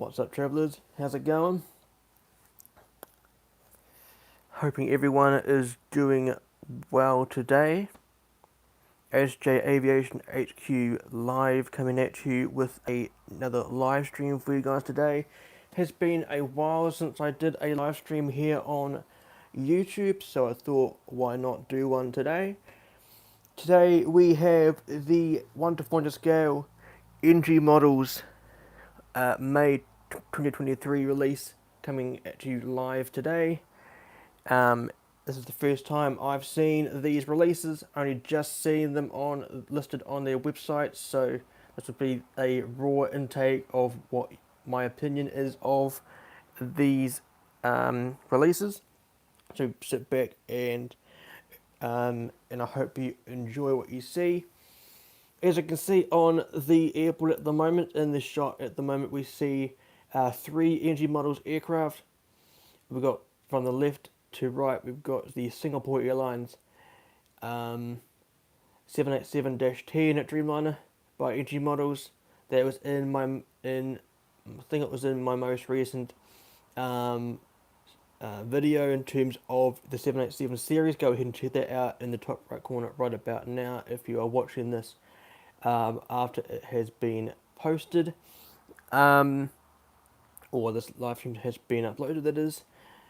What's up, travellers? How's it going? Hoping everyone is doing well today. ASJE Aviation HQ live coming at you with another live stream for you guys today. Has been a while since I did a live stream here on YouTube, so I thought why not do one today. Today we have the 1 to 400 scale NG models May 2023 release coming at you live today. This is the first time I've seen these releases, only just seen them listed on their website, so this will be a raw intake of what my opinion is of these releases. So sit back and I hope you enjoy what you see. As you can see on the airport at the moment, in this shot at the moment, we see 3 NG models aircraft. We've got from the left to right, we've got the Singapore Airlines 787-10 Dreamliner by NG models. That was I think it was in my most recent video in terms of the 787 series. Go ahead and check that out in the top right corner right about now if you are watching this after it has been posted, or this live stream has been uploaded, that is.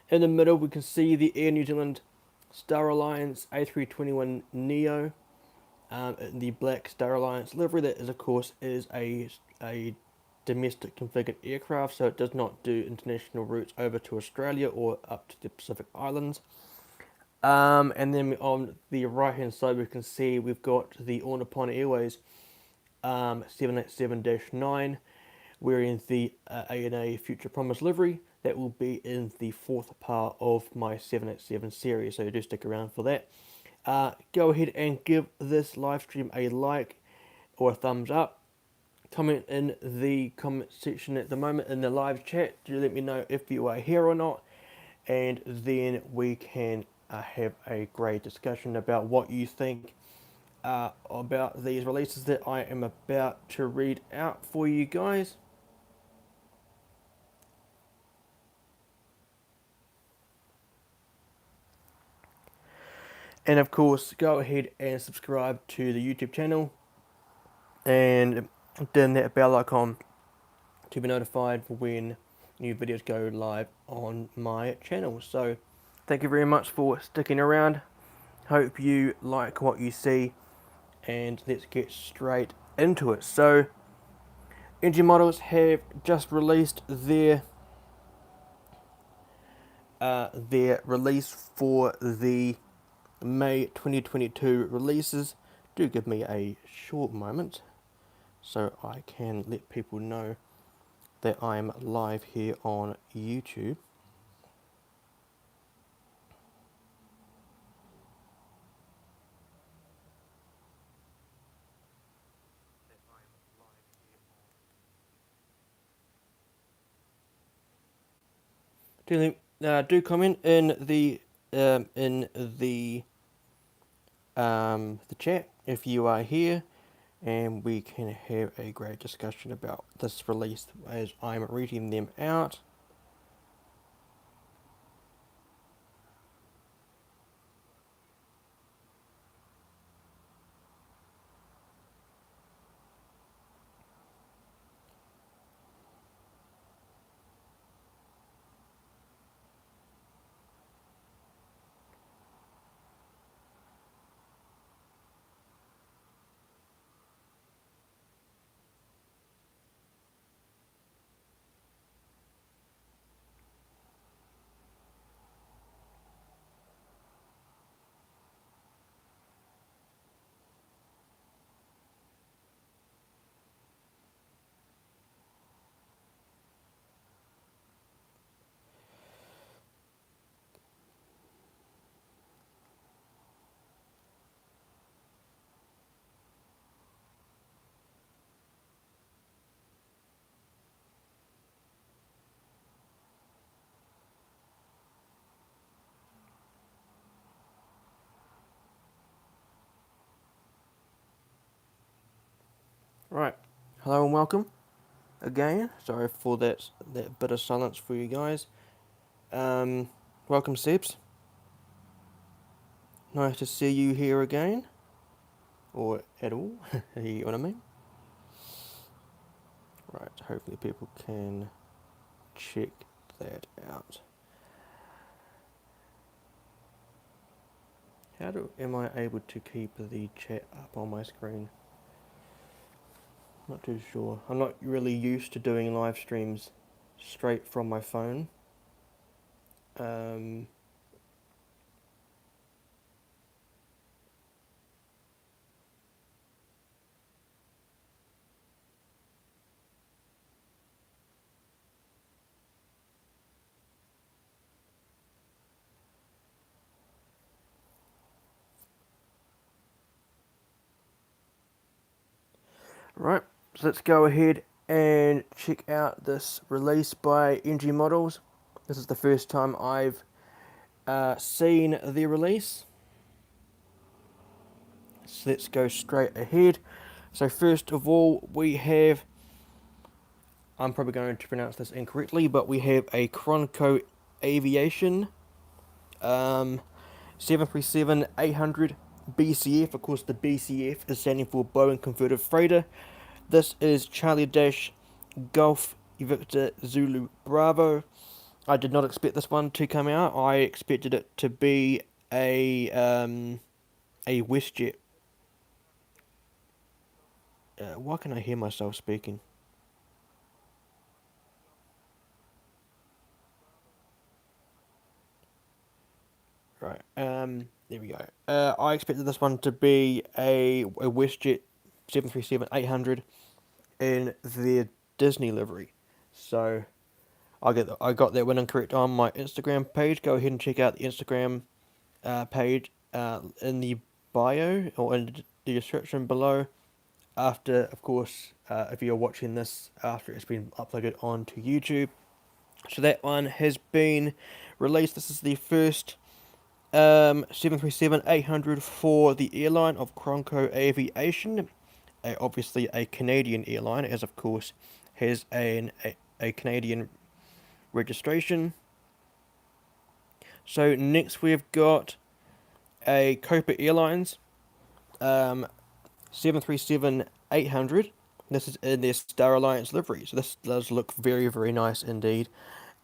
In the middle we can see the Air New Zealand Star Alliance A321neo in the black Star Alliance livery. That is, of course, is a domestic configured aircraft, so it does not do international routes over to Australia or up to the Pacific Islands. And then on the right hand side we can see we've got the All Nippon Airways 787-9 wearing the ANA Future Promise livery. That will be in the 4th part of my 787 series, so do stick around for that. Go ahead and give this live stream a like or a thumbs up. Comment in the comment section at the moment in the live chat. Do let me know if you are here or not, and then we can have a great discussion about what you think about these releases that I am about to read out for you guys. And of course, go ahead and subscribe to the YouTube channel and turn that bell icon to be notified for when new videos go live on my channel. So thank you very much for sticking around. Hope you like what you see, and let's get straight into it. So NG Models have just released their release for the May 2022 releases. Do give me a short moment so I can let people know that I'm live here on YouTube. Do comment in the chat if you are here, and we can have a great discussion about this release as I'm reading them out. Right, hello and welcome. again. Sorry for that bit of silence for you guys. Welcome, Sebs. Nice to see you here again. Or at all. You get what I mean? Right, hopefully people can check that out. Am I able to keep the chat up on my screen? Not too sure. I'm not really used to doing live streams straight from my phone. Right, so let's go ahead and check out this release by NG Models. This is the first time I've seen the release. So let's go straight ahead. So first of all, we have, I'm probably going to pronounce this incorrectly, but we have a ASJE Aviation 737-800 BCF. Of course, the BCF is standing for Boeing Converted Freighter. This is Charlie Dash Golf Victor Zulu Bravo. I did not expect this one to come out. I expected it to be a WestJet. Why can I hear myself speaking? Right. There we go. I expected this one to be a WestJet 737-800 in their Disney livery. So I got that one incorrect on my Instagram page. Go ahead and check out the Instagram page in the bio or in the description below. After, of course, if you're watching this after it's been uploaded onto YouTube. So that one has been released. This is the first 737-800 for the airline of Cronco Aviation. Obviously a Canadian airline, as of course has a Canadian registration. So next we've got a Copa Airlines 737-800. This is in their Star Alliance livery, so this does look very, very nice indeed.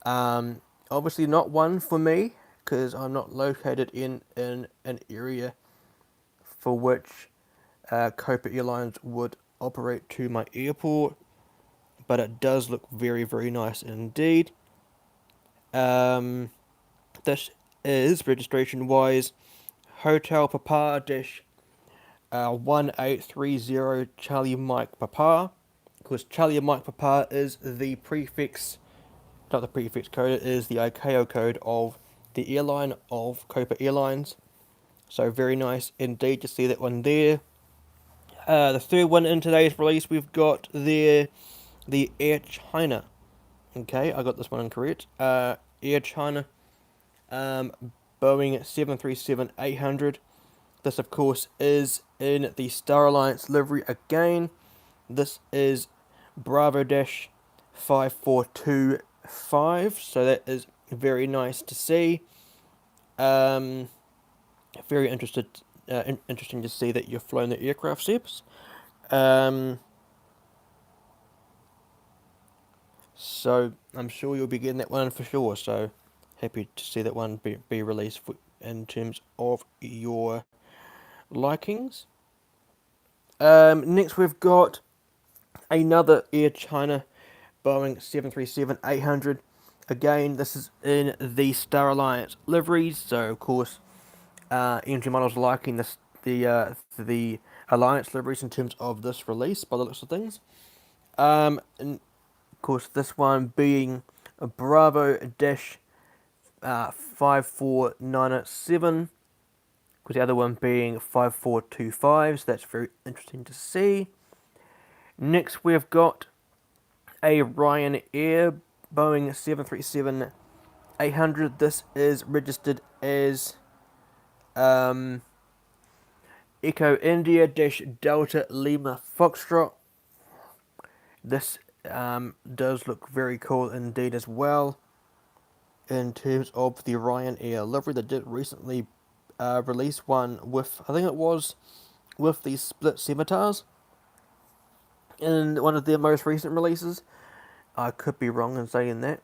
Obviously not one for me, because I'm not located in an area for which Copa Airlines would operate to my airport, but it does look very, very nice indeed. This is registration-wise Hotel Papa 1830 Charlie Mike Papa. Of course, Charlie Mike Papa is the prefix, not the prefix code, it is the ICAO code of the airline of Copa Airlines. So very nice indeed to see that one there. The third one in today's release, we've got the Air China. Okay, I got this one incorrect. Air China, Boeing 737-800. This, of course, is in the Star Alliance livery again. This is Bravo-5425, so that is very nice to see. Very interesting to see that you've flown the aircraft, Sebs. So I'm sure you'll be getting that one for sure. So happy to see that one be released in terms of your likings. Next we've got another Air China Boeing 737-800. Again, this is in the Star Alliance liveries, so of course, NG Models liking the Alliance liveries in terms of this release, by the looks of things. And of course, this one being a Bravo-5497, with the other one being 5425, so that's very interesting to see. Next, we've got a Ryanair Boeing 737-800. This is registered as Echo India Delta Lima Foxtrot. This does look very cool indeed as well. In terms of the Ryanair livery, they did recently release one with, I think it was with the split scimitars in one of their most recent releases. I could be wrong in saying that.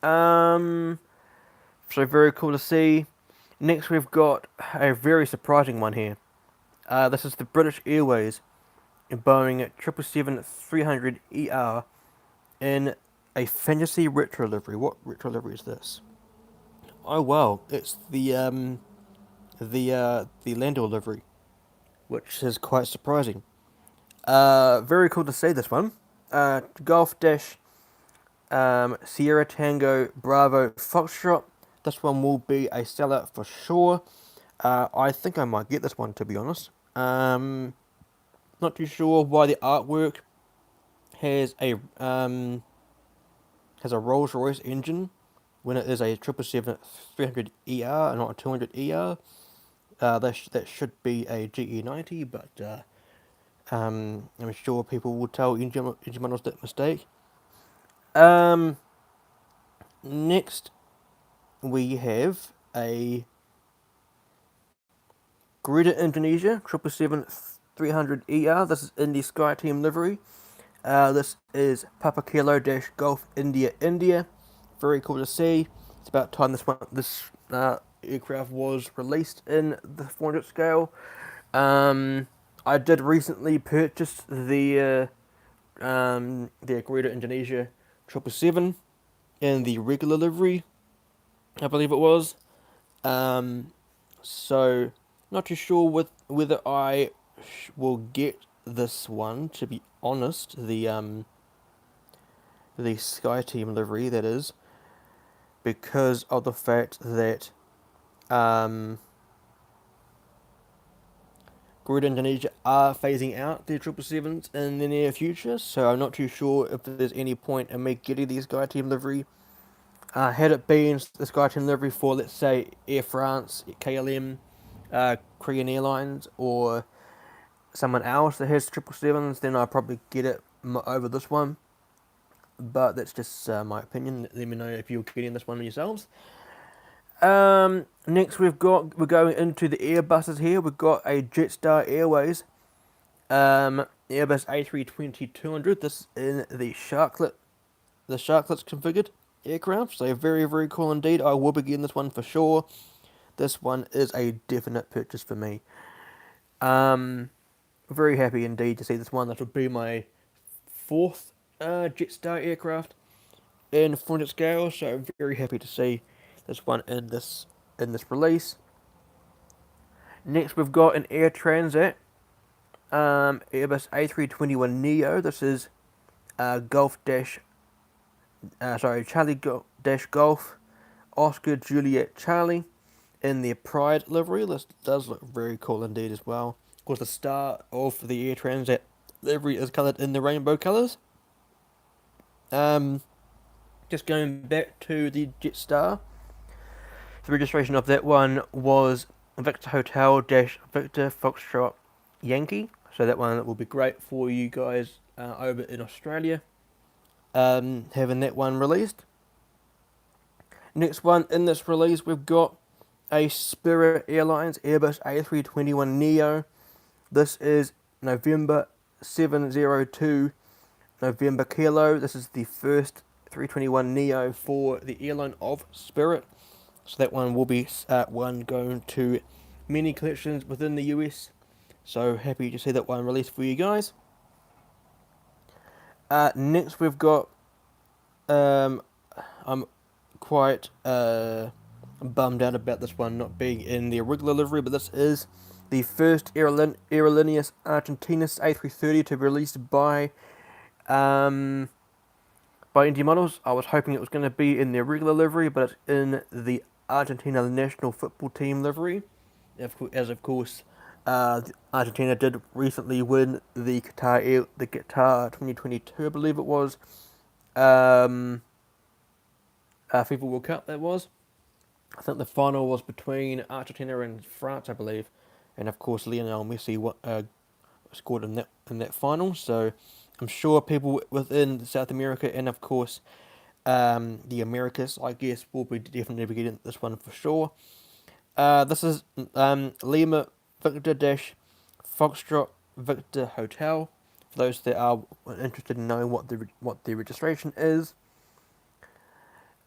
So very cool to see. Next, we've got a very surprising one here. This is the British Airways Boeing 777-300ER in a fantasy retro livery. What retro livery is this? Oh wow, it's the Landor livery, which is quite surprising. Very cool to see this one. Golf Dash Sierra Tango Bravo Foxtrot. This one will be a sellout for sure. I think I might get this one, to be honest. Not too sure why the artwork has a Rolls Royce engine when it is a 777-300ER and not a 200ER. That should be a GE90, but I'm sure people will tell engine models that mistake. Next, we have a Garuda Indonesia 777-300ER. This is in the Sky Team livery. This is Papa Kilo Dash Golf India India. Very cool to see. It's about time this aircraft was released in the 400 scale. I did recently purchase the Garuda Indonesia 777 in the regular livery, I believe it was. So not too sure whether I will get this one, to be honest. The Sky Team livery, that is, because of the fact that Garuda Indonesia are phasing out their 777s in the near future, so I'm not too sure if there's any point in me getting the Sky Team livery. Had it been the Sky Team livery for, let's say, Air France, KLM, Korean Airlines, or someone else that has 777s, then I'd probably get it over this one. But that's just my opinion. Let me know if you're getting this one yourselves. Next we're going into the Airbuses here. We've got a Jetstar Airways Airbus A320-200. This is in the Sharklets configured aircraft. So very, very cool indeed. I will be getting this one for sure. This one is a definite purchase for me. Very happy indeed to see this one. That will be my fourth Jetstar aircraft in 400 scale. So I'm very happy to see this one in this release. Next we've got an Air Transat Airbus A321neo. This is Charlie Dash Golf Oscar Juliet Charlie in their Pride livery. This does look very cool indeed as well. Of course, the star of the Air Transat livery is coloured in the rainbow colours. Just going back to the Jetstar, the registration of that one was Victor Hotel Dash Victor Foxtrot Yankee. So that one will be great for you guys over in Australia, having that one released. Next one in this release, we've got a Spirit Airlines Airbus A321neo. This is November 702 November Kilo. This is the first 321neo for the airline of Spirit. So that one will be one going to many collections within the US. So happy to see that one released for you guys. Next we've got, I'm quite bummed out about this one not being in the regular livery, but this is the first Aerolíneas Argentinas A330 to be released by India Models. I was hoping it was going to be in the regular livery, but it's in the Argentina national football team livery. As of course, Argentina did recently win the Qatar 2022, I believe it was, FIFA World Cup. That was. I think the final was between Argentina and France, I believe, and of course Lionel Messi scored in that final. So I'm sure people within South America and of course the Americas, I guess, will be definitely be getting this one for sure. This is Lima Victor Dash Foxtrot Victor Hotel. For those that are interested in knowing what the registration is.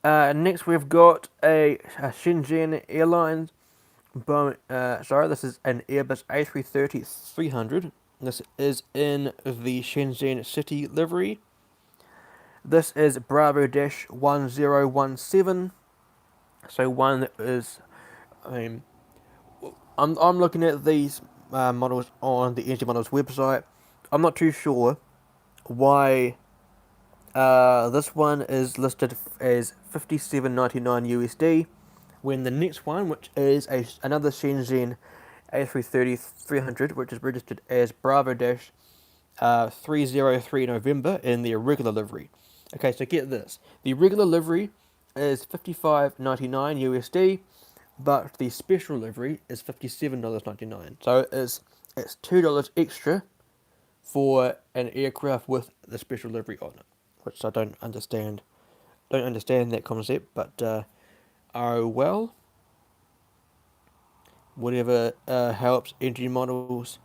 Next, we've got a Shenzhen Airlines. This is an Airbus A330-300. This is in the Shenzhen City livery. This is Bravo 1017. So one that is, I mean, I'm looking at these models on the ASJE Models website. I'm not too sure why this one is listed as 57.99 USD, when the next one, which is another Shenzhen A330-300, which is registered as Bravo 303 November in the regular livery. Okay, so get this: the regular livery is 55.99 USD, but the special livery is $57.99. So it's $2 extra for an aircraft with the special livery on it, which I don't understand. Don't understand that concept, but oh well. Whatever helps engine models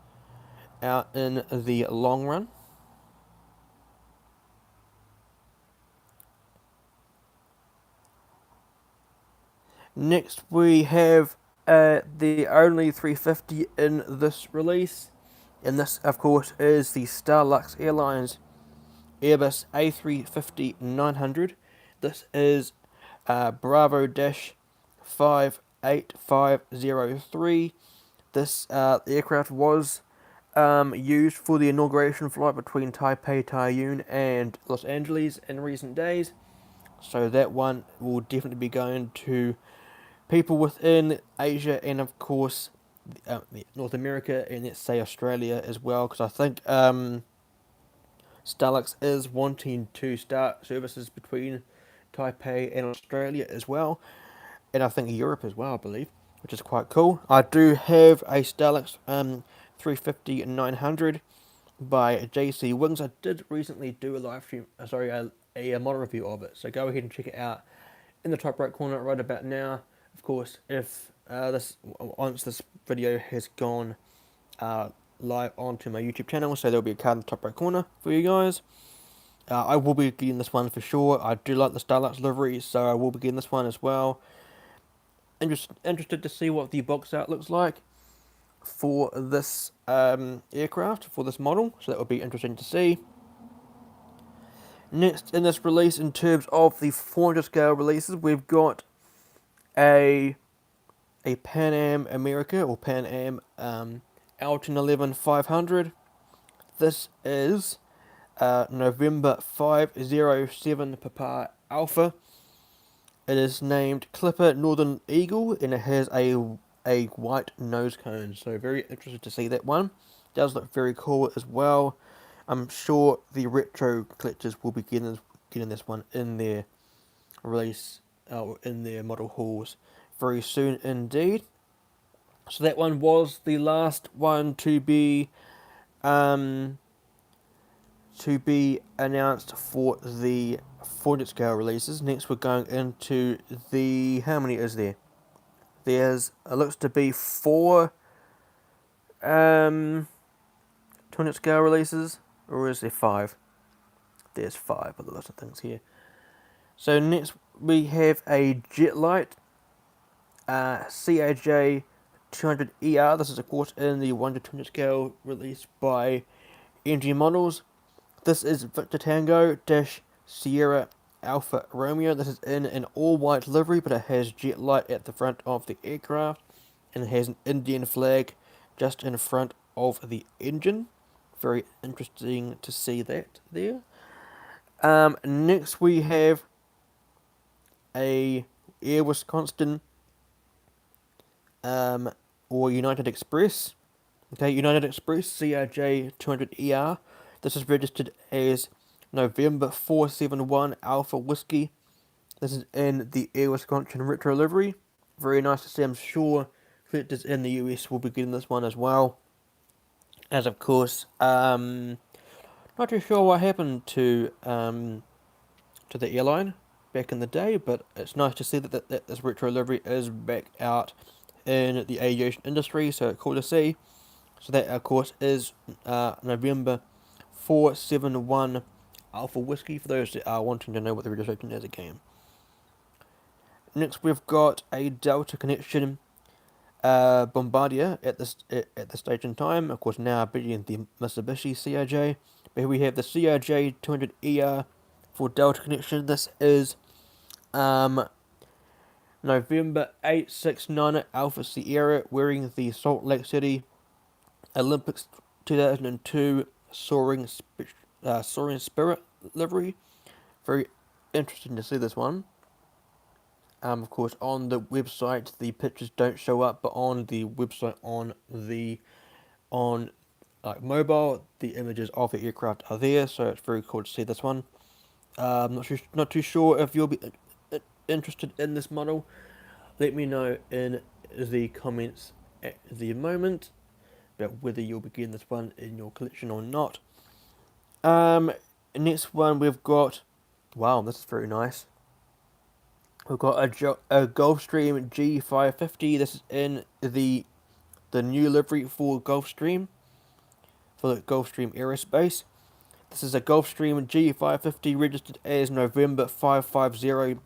out in the long run. Next, we have the only 350 in this release, and this, of course, is the Starlux Airlines Airbus A350-900. This is Bravo 58503. This aircraft was used for the inauguration flight between Taipei, Taiyuan, and Los Angeles in recent days. So that one will definitely be going to people within Asia and, of course, North America and, let's say, Australia as well, because I think Starlux is wanting to start services between Taipei and Australia as well, and I think Europe as well, I believe, which is quite cool. I do have a Starlux 350-900 by JC Wings. I did recently do a live stream, a model review of it, so go ahead and check it out in the top right corner right about now. Of course, if once this video has gone live onto my YouTube channel, so there'll be a card in the top right corner for you guys. I will be getting this one for sure. I do like the Starlux livery, so I will be getting this one as well. Interested to see what the box art looks like for this aircraft, for this model, so that would be interesting to see. Next in this release, in terms of the 400 scale releases, we've got a Pan Am America, or Pan Am Alton 11 500. This is November 507 Papa Alpha. It is named Clipper Northern Eagle, and it has a white nose cone. So very interested to see that one. It does look very cool as well. I'm sure the retro collectors will be getting this one in their release, in their model halls very soon indeed. So that one was the last one to be announced for the 400 scale releases. Next, we're going into the, how many is there? There's, it looks to be 4 200 scale releases, or is there 5? There's 5 of the list of things here. So next we have a Jetlight CAJ 200ER. This is, of course, in the 1 to 200 scale released by NG Models. This is Victor Tango dash Sierra Alpha Romeo. This is in an all-white livery, but it has jet light at the front of the aircraft, and it has an Indian flag just in front of the engine. Very interesting to see that there. Next we have a Air Wisconsin or United Express. Okay, United Express CRJ 200ER. This is registered as November 471 Alpha Whiskey. This is in the Air Wisconsin retro livery. Very nice to see. I'm sure collectors in the US will be getting this one as well. As of course, Not too sure what happened to the airline back in the day, but it's nice to see that this retro livery is back out in the aviation industry, so cool to see. So that, of course, is November 471 Alpha Whiskey, for those that are wanting to know what the registration is again. Next, we've got a Delta Connection Bombardier at this stage in time, of course, now beating the Mitsubishi CRJ. But here we have the CRJ 200ER for Delta Connection. This is November 869 Alpha Sierra, wearing the Salt Lake City Olympics 2002 Soaring Spirit livery. Very interesting to see this one. Of course, on the website the pictures don't show up, but on the website on mobile, the images of the aircraft are there, so it's very cool to see this one. Not too sure if you'll be interested in this model. Let me know in the comments at the moment about whether you'll be getting this one in your collection or not. Next one we've got, wow, this is very nice. We've got a Gulfstream G550. This is in the new livery for Gulfstream, for the Gulfstream Aerospace. This is a Gulfstream G550 registered as November 550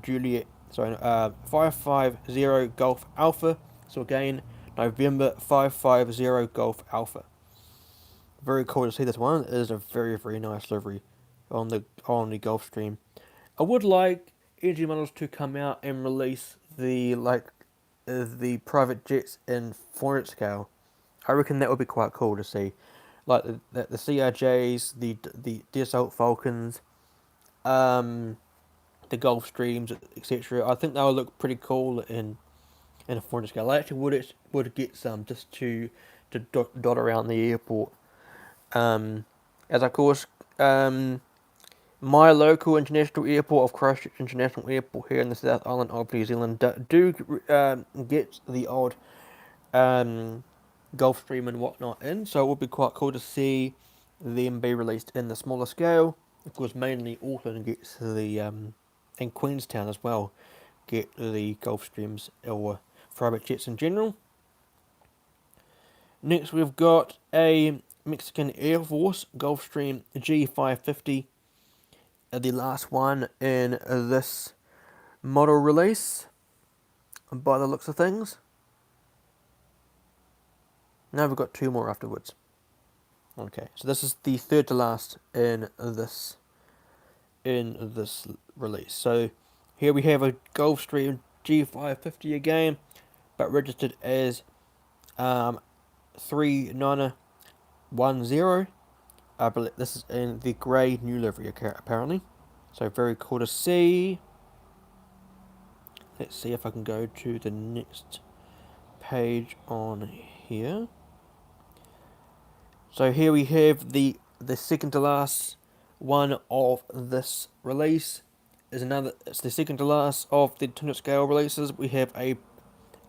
Juliet. 550 Golf Alpha. So again, November 550 Golf Alpha. Very cool to see this one. It is a very, very nice livery on the Gulfstream. I would like ASJE models to come out and release the private jets in 400 scale. I reckon that would be quite cool to see, like the CRJs, the Dassault Falcons, the Gulfstreams, etc. I think they would look pretty cool in a 400 scale. I actually would get some just to dot around the airport. As of course, my local international airport of Christchurch International Airport here in the South Island of New Zealand do get the odd Gulfstream and whatnot in, so it would be quite cool to see them be released in the smaller scale. Of course, mainly Auckland gets the and Queenstown as well get the Gulfstreams or private jets in general. Next, we've got a Mexican Air Force Gulfstream G550, the last one in this model release, by the looks of things. Now we've got two more afterwards. Okay, so this is the third to last in this release. So here we have a Gulfstream G550 again, but registered as 3910. I believe this is in the grey new livery apparently. So very cool to see. Let's see if I can go to the next page on here. So here we have the second to last one of this release. It's the second to last of the 200 scale releases. We have a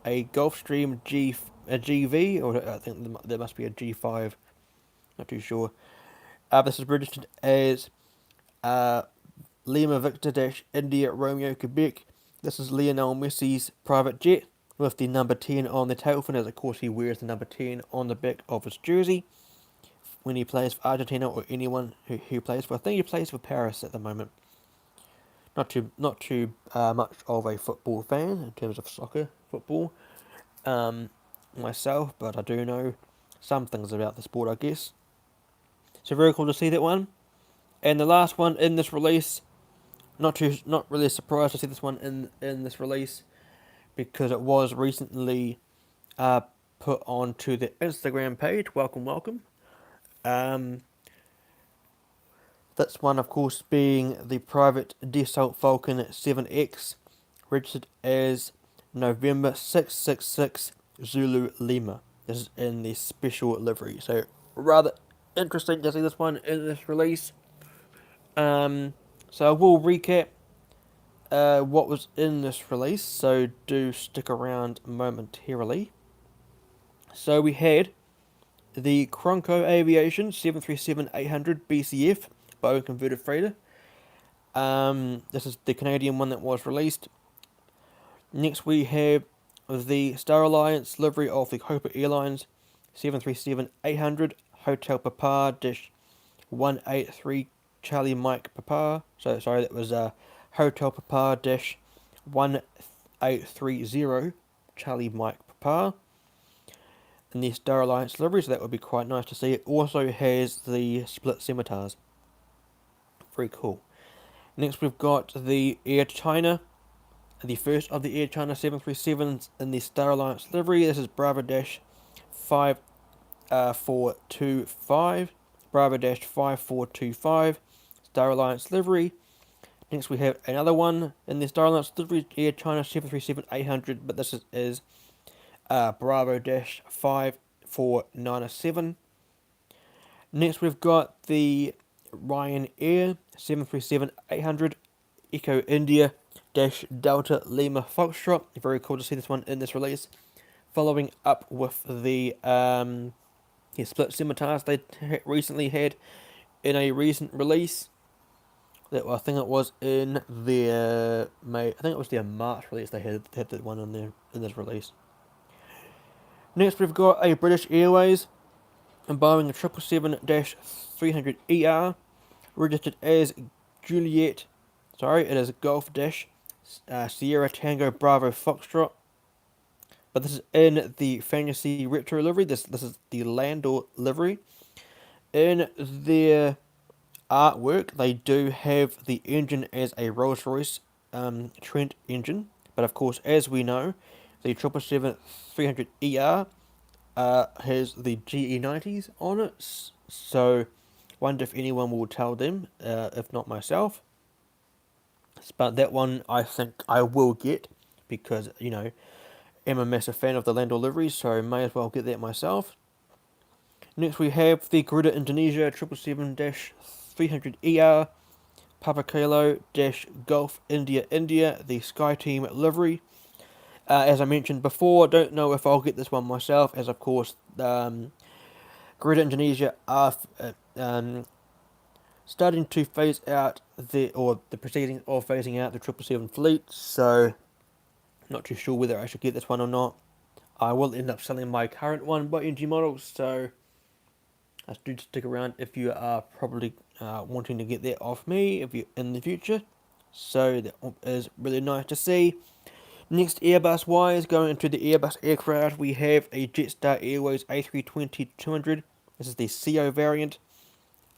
Gulfstream GV, or I think there must be a G5. Not too sure. This is registered as Lima Victor India Romeo Quebec. This is Lionel Messi's private jet with the number 10 on the tail fin, as of course he wears the number 10 on the back of his jersey when he plays for Argentina or anyone who plays for. I think he plays for Paris at the moment. Not too much of a football fan in terms of soccer football myself, but I do know some things about the sport, I guess. So very cool to see that one. And the last one in this release, not really surprised to see this one in this release, because it was recently put onto the Instagram page. Welcome. This one, of course, being the private Dassault Falcon 7X, registered as November 666 Zulu Lima. This is in the special livery, so rather interesting to see this one in this release. So I will recap what was in this release, so do stick around momentarily. So we had the Cronco Aviation 737-800 BCF Boeing converted freighter. This is the Canadian one that was released. Next we have the Star Alliance livery of the Hopper Airlines 737-800 Hotel Papa 183 Charlie Mike Papa. So sorry, that was Hotel Papa 1830 Charlie Mike Papa. In the Star Alliance livery, so that would be quite nice to see. It also has the split scimitars. Very cool. Next we've got the Air China, the first of the Air China 737s in the Star Alliance livery. This is Bravo 5425, Bravo 5425, Star Alliance livery. Next we have another one in the Star Alliance livery, Air China 737-800, but this is Bravo 5497. Next we've got the Ryanair 737-800 Echo India Delta Lima Foxtrot. Very cool to see this one in this release. Following up with the split scimitars they recently had in a recent release. That I think it was in their May. I think it was their March release. They had that one in there in this release. Next, we've got a British Airways and Boeing 777-300ER, registered as Juliet. Sorry, it is Golf Sierra Tango Bravo Foxtrot. But this is in the Fantasy Retro livery. This is the Landor livery. In their artwork, they do have the engine as a Rolls-Royce Trent engine. But of course, as we know, the 777-300ER has the GE90s on it. So, wonder if anyone will tell them, if not myself. But that one I think I will get because, you know, I'm a massive fan of the Landor livery, so may as well get that myself. Next we have the Garuda Indonesia 777-300ER Papa Kilo Golf India, the SkyTeam livery. As I mentioned before, don't know if I'll get this one myself, as of course Garuda Indonesia are starting to phase out the proceedings of phasing out the 777 fleet, so not too sure whether I should get this one or not. I will end up selling my current one by NG models, so do stick around if you are probably wanting to get that off me if you in the future. So that is really nice to see. Next, Airbus wise, going into the Airbus aircraft, we have a Jetstar Airways A320-200. This is the CO variant,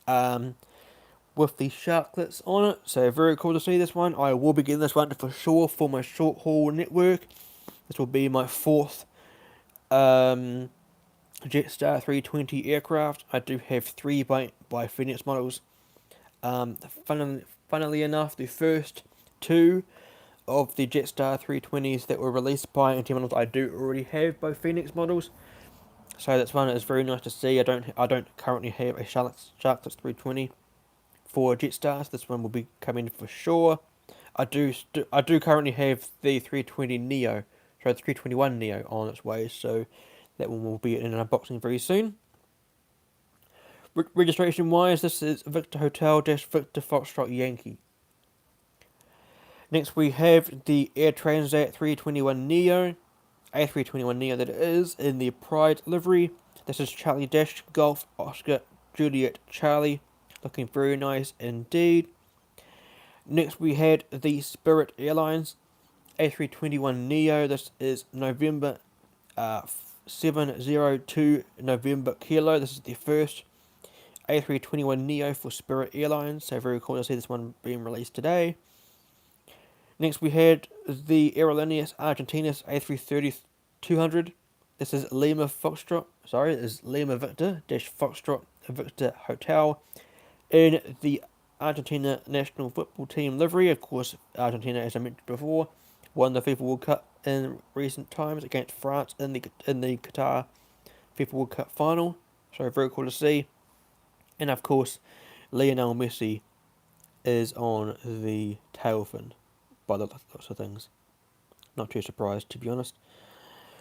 with the sharklets on it. So very cool to see this one. I will be getting this one for sure for my short haul network. This will be my fourth Jetstar 320 aircraft. I do have 3 by Phoenix models. Funnily enough, the first 2 of the Jetstar 320s that were released by NT models I do already have both Phoenix models. So that's one that is very nice to see. I don't currently have a Sharklets 320 for Jetstar. This one will be coming for sure. I do currently have the 320 Neo, so the 321 Neo on its way, so that one will be in an unboxing very soon. Registration wise, this is Victor Hotel Victor Foxtrot Yankee. Next we have the Air Transat 321 Neo, A321 Neo that it is, in the Pride livery. This is Charlie Golf Oscar Juliet Charlie, looking very nice indeed. Next we had the Spirit Airlines A321 Neo. This is November 702 November Kilo. This is the first A321 Neo for Spirit Airlines, so very cool to see this one being released today. Next we had the Aerolíneas Argentinas A330-200. This is Lima Victor Foxtrot Victor Hotel in the Argentina national football team livery. Of course, Argentina, as I mentioned before, won the FIFA World Cup in recent times against France in the Qatar FIFA World Cup final. So very cool to see. And of course, Lionel Messi is on the tail fin by the looks of things. Not too surprised, to be honest.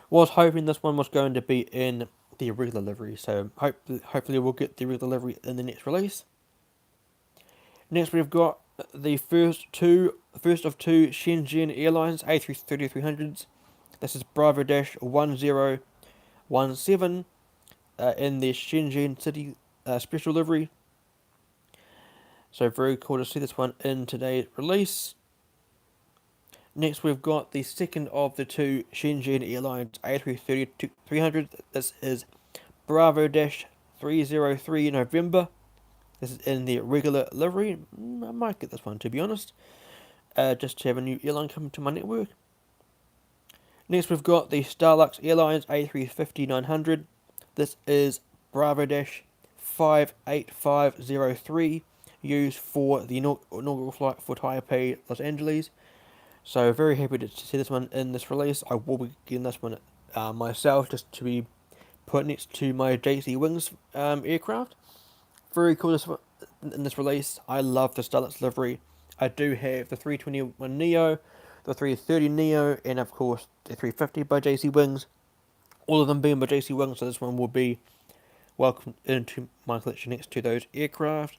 Was hoping this one was going to be in the regular livery. So hopefully we'll get the regular livery in the next release. Next we've got the first of two Shenzhen Airlines A330-300s. This is Bravo Dash 1017 in the Shenzhen City special livery. So very cool to see this one in today's release. Next we've got the second of the two Shenzhen Airlines A330-300. This is Bravo Dash 303 November. This is in the regular livery. I might get this one, to be honest. Just to have a new airline come to my network. Next we've got the Starlux Airlines A350-900. This is Bravo Dash 58503, used for the inaugural flight for Taipei, Los Angeles. So very happy to see this one in this release. I will be getting this one myself, just to be put next to my JC Wings aircraft. Very cool in this release. I love the Starlux livery. I do have the 321 Neo, the 330 Neo, and of course the 350 by JC Wings. All of them being by JC Wings, so this one will be welcomed into my collection next to those aircraft.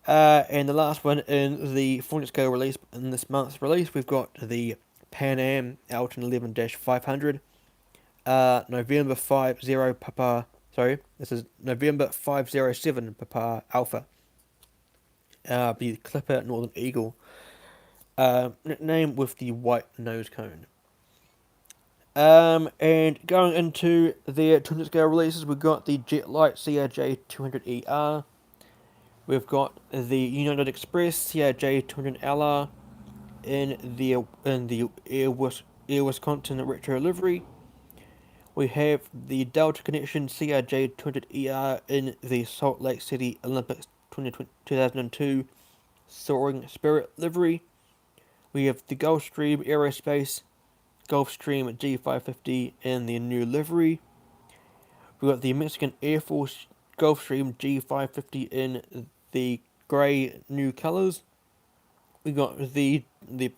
And the last one in the 400 scale release, in this month's release, we've got the Pan Am Alton 11-500. November 50 Papa. Sorry, this is November 507 Papa Alpha. The Clipper Northern Eagle. Nickname with the white nose cone. And going into their 200 scale releases, we've got the Jetlight CRJ 200ER. We've got the United Express CRJ 200LR in the Air Wisconsin retro livery. We have the Delta Connection CRJ 200ER in the Salt Lake City Olympics 2002 Soaring Spirit livery. We have the Gulfstream Aerospace Gulfstream G550 in the new livery. We've got the Mexican Air Force Gulfstream G550 in the grey new colours. We got the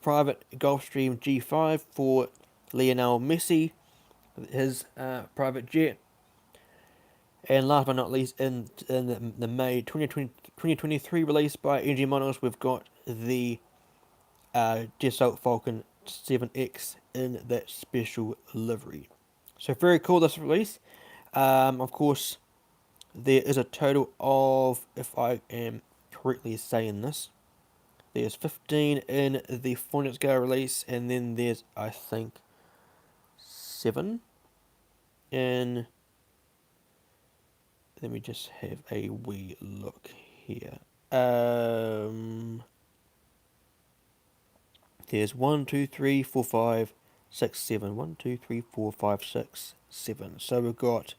private Gulfstream G5 for Lionel Messi, his private jet. And last but not least, in the May 2023 release by NG Models, we've got the Dassault Falcon 7X in that special livery. So very cool, this release. Of course, there is a total of, if I am correctly saying this, there's 15 in the 400 scale release, and then there's, I think, 7 in... Let me just have a wee look here. There's 1, 2, 3, 4, 5, 6, 7. 1, 2, 3, 4, 5, 6, 7. So we've got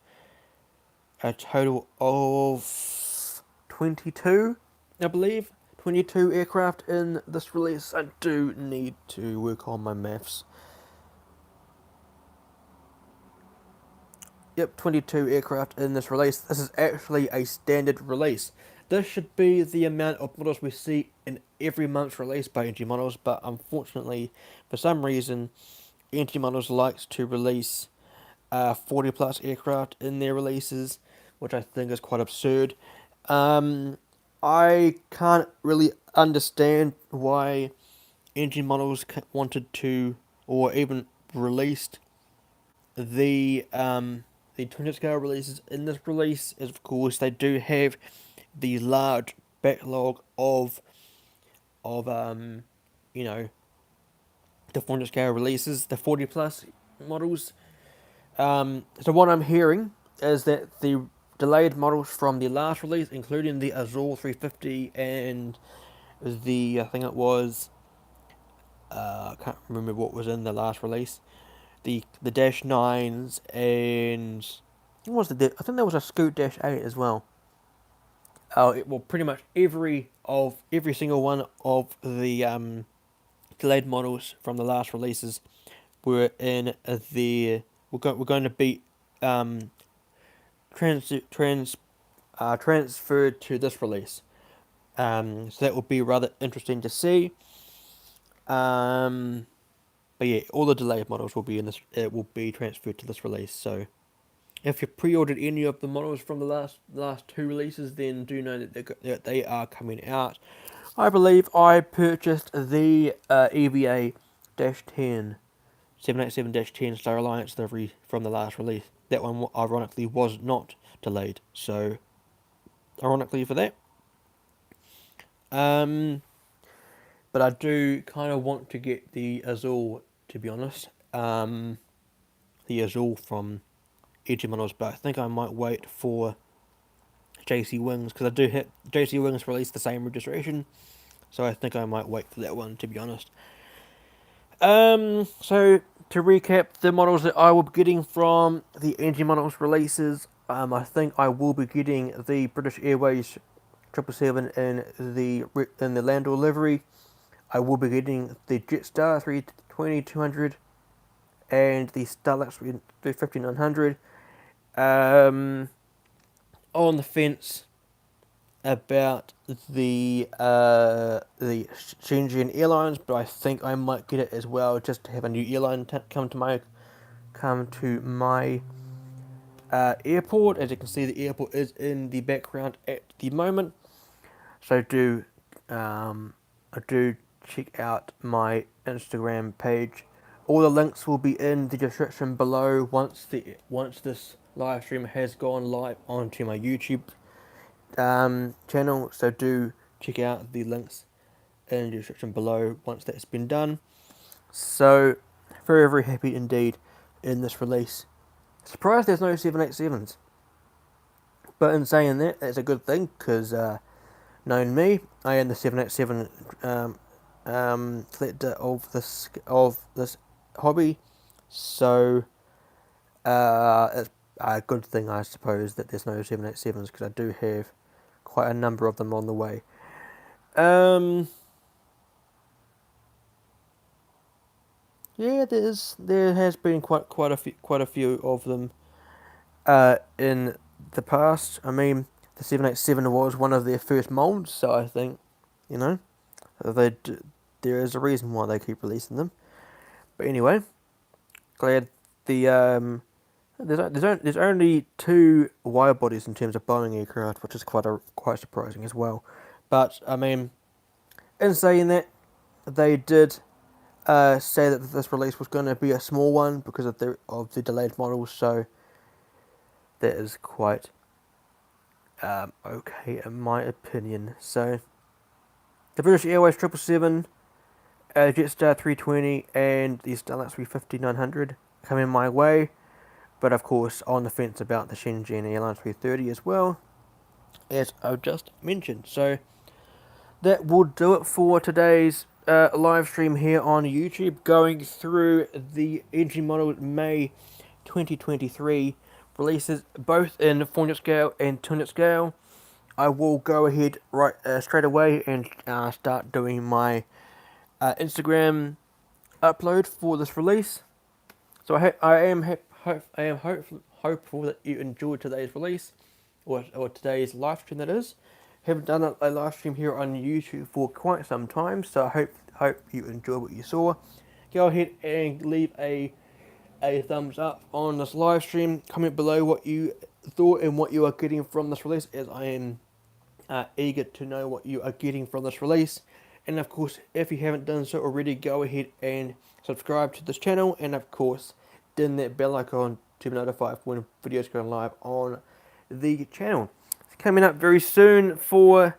a total of 22, I believe. 22 aircraft in this release. I do need to work on my maths. Yep, 22 aircraft in this release. This is actually a standard release. This should be the amount of models we see in every month's release by NG Models, but unfortunately, for some reason, NG Models likes to release 40 plus aircraft in their releases, which I think is quite absurd. I can't really understand why NG Models wanted to, or even released the 200 scale releases in this release. Is of course they do have the large backlog of you know, the 400 scale releases, the 40 plus models. So what I'm hearing is that the delayed models from the last release, including the Azul 350 and the, I think it was, I can't remember what was in the last release, the Dash 9s, and what was I think there was a Scoot Dash 8 as well. Well, pretty much every single one of the delayed models from the last releases were in the we're going to be transferred to this release. So that will be rather interesting to see. But yeah, all the delayed models will be in this. It will be transferred to this release. So if you pre-ordered any of the models from the last two releases, then do know that they are coming out. I believe I purchased the EVA-10 787-10 Star Alliance delivery from the last release. That one, ironically, was not delayed. So, ironically for that. But I do kind of want to get the Azul, to be honest. The Azul from ASJE models, but I think I might wait for JC Wings, because I do hit JC Wings release the same registration, so I think I might wait for that one, to be honest. So to recap the models that I will be getting from the ASJE models releases, I think I will be getting the British Airways 777 in the Landor livery. I will be getting the Jetstar 320-200 and the Starlux 350-900. On the fence about the Shenzhen Airlines, but I think I might get it as well, just to have a new airline come to my airport. As you can see, the airport is in the background at the moment, so do check out my Instagram page. All the links will be in the description below once this live stream has gone live onto my YouTube channel. So do check out the links in the description below once that's been done. So very, very happy indeed in this release. Surprised there's no 787s, but in saying that, that's a good thing, because knowing me, I am the 787 collector of this hobby, so it's a good thing, I suppose, that there's no 787s, because I do have quite a number of them on the way. Yeah, there has been quite a few of them in the past. I mean, the 787 was one of their first molds, so I think, you know, there is a reason why they keep releasing them. But anyway, glad the there's only two wide bodies in terms of Boeing aircraft, which is quite surprising as well. But I mean, in saying that, they did say that this release was going to be a small one because of the delayed models, so that is quite okay in my opinion. So the British Airways 777, Jetstar 320, and the Starlux 350-900 coming my way, but of course on the fence about the Shenzhen Airlines 330 as well, as I've just mentioned. So that will do it for today's live stream here on YouTube, going through the ASJE model May 2023 releases, both in 400 scale and 200 scale. I will go ahead straight away and start doing my Instagram upload for this release. So I am hopeful that you enjoyed today's release, or today's live stream, that is. Haven't done a live stream here on YouTube for quite some time, so I hope you enjoyed what you saw. Go ahead and leave a thumbs up on this live stream. Comment below what you thought and what you are getting from this release, as I am eager to know what you are getting from this release. And of course, if you haven't done so already, go ahead and subscribe to this channel, and of course ding that bell icon to be notified when videos go live on the channel. It's coming up very soon for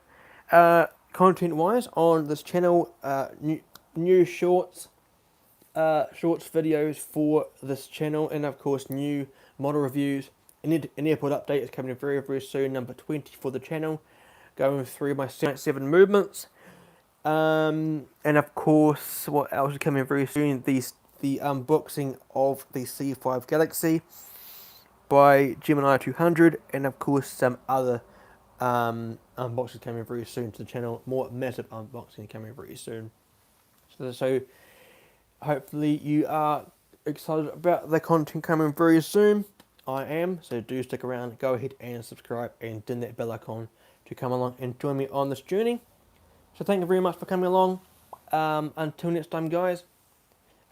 content wise on this channel, new shorts videos for this channel, and of course new model reviews. An airport update is coming very, very soon, number 20 for the channel, going through my 7 movements. And of course, what else is coming very soon? The unboxing of the C5 Galaxy by Gemini 200, and of course some other unboxings coming very soon to the channel. More massive unboxing coming very soon. So hopefully you are excited about the content coming very soon. I am, so do stick around. Go ahead and subscribe and ding that bell icon to come along and join me on this journey. So thank you very much for coming along. Until next time, guys.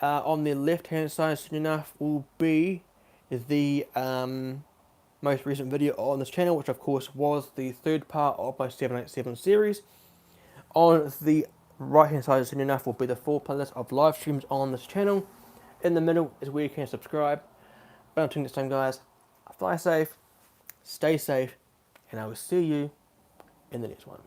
On the left hand side, soon enough, will be the most recent video on this channel, which of course was the third part of my 787 series. On the right hand side, soon enough, will be the full playlist of live streams on this channel. In the middle is where you can subscribe. But until next time, guys, fly safe, stay safe, and I will see you in the next one.